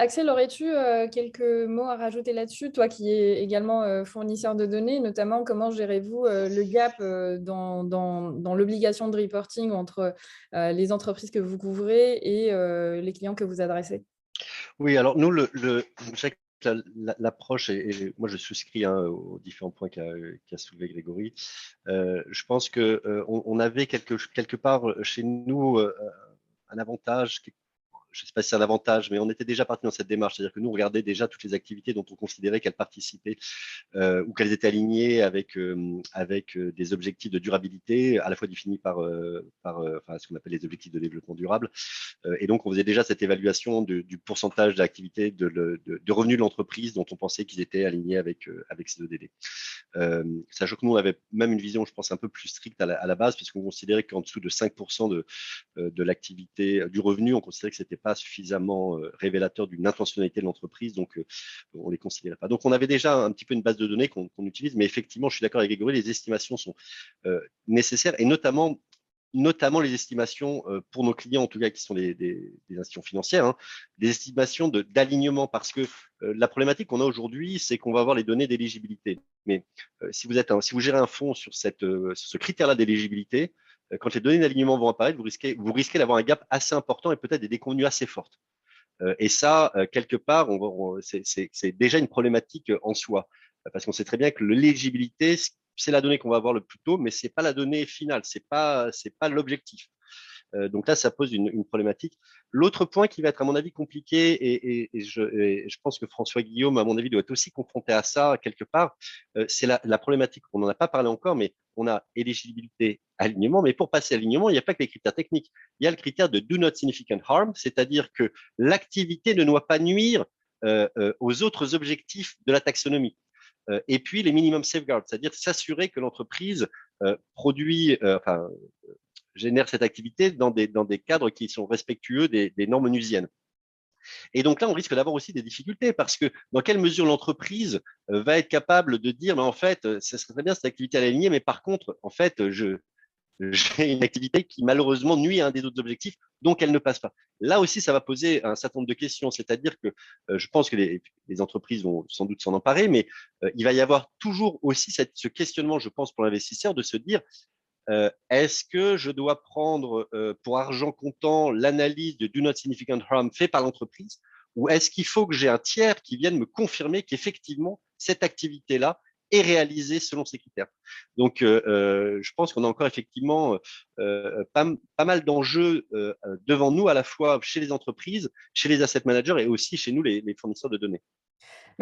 Axel, aurais-tu quelques mots à rajouter là-dessus, toi qui es également fournisseur de données, notamment comment gérez-vous le gap dans l'obligation de reporting entre les entreprises que vous couvrez et les clients que vous adressez? Oui, alors nous, je sais que l'approche, moi je souscris hein, aux différents points qu'a soulevé Grégory. Je pense que on avait quelque part chez nous un avantage je ne sais pas si c'est un avantage, mais on était déjà parti dans cette démarche. C'est-à-dire que nous, on regardait déjà toutes les activités dont on considérait qu'elles participaient ou qu'elles étaient alignées avec des objectifs de durabilité, à la fois définis par ce qu'on appelle les objectifs de développement durable. Et donc, on faisait déjà cette évaluation du pourcentage d'activité de revenus de l'entreprise dont on pensait qu'ils étaient alignés avec ces ODD. Sachant que nous, on avait même une vision, je pense, un peu plus stricte à la base, puisqu'on considérait qu'en dessous de 5% de l'activité, du revenu, on considérait que ce n'était pas suffisamment révélateur d'une intentionnalité de l'entreprise, donc on ne les considérait pas. Donc on avait déjà un petit peu une base de données qu'on utilise, mais effectivement, je suis d'accord avec Grégory, les estimations sont nécessaires, et notamment les estimations pour nos clients, en tout cas qui sont des institutions financières, hein, des estimations d'alignement, parce que la problématique qu'on a aujourd'hui, c'est qu'on va avoir les données d'éligibilité. Mais si vous gérez un fonds sur sur ce critère-là d'éligibilité, quand les données d'alignement vont apparaître, vous risquez d'avoir un gap assez important et peut-être des déconvenues assez fortes. Et ça, quelque part, c'est déjà une problématique en soi, parce qu'on sait très bien que l'éligibilité, c'est la donnée qu'on va avoir le plus tôt, mais c'est pas la donnée finale, c'est pas l'objectif. Donc là, ça pose une problématique. L'autre point qui va être, à mon avis, compliqué, et je pense que François Guillaume, à mon avis, doit être aussi confronté à ça quelque part, c'est la problématique. On n'en a pas parlé encore, mais on a éligibilité, alignement, mais pour passer à alignement, il n'y a pas que les critères techniques. Il y a le critère de do not significant harm, c'est-à-dire que l'activité ne doit pas nuire aux autres objectifs de la taxonomie. Et puis les minimum safeguards, c'est-à-dire s'assurer que l'entreprise génère cette activité dans des cadres qui sont respectueux des normes onusiennes. Et donc là, on risque d'avoir aussi des difficultés parce que dans quelle mesure l'entreprise va être capable de dire, mais en fait, ça serait très bien cette activité à l'aligner, mais par contre, en fait, j'ai une activité qui malheureusement nuit à un des autres objectifs, donc elle ne passe pas. Là aussi, ça va poser un certain nombre de questions, c'est-à-dire que je pense que les entreprises vont sans doute s'en emparer, mais il va y avoir toujours aussi ce questionnement, je pense, pour l'investisseur, de se dire, est-ce que je dois prendre pour argent comptant l'analyse de Do Not Significant Harm fait par l'entreprise, ou est-ce qu'il faut que j'ai un tiers qui vienne me confirmer qu'effectivement cette activité-là est réalisée selon ces critères? Donc, je pense qu'on a encore effectivement pas mal d'enjeux devant nous, à la fois chez les entreprises, chez les asset managers et aussi chez nous, les fournisseurs de données.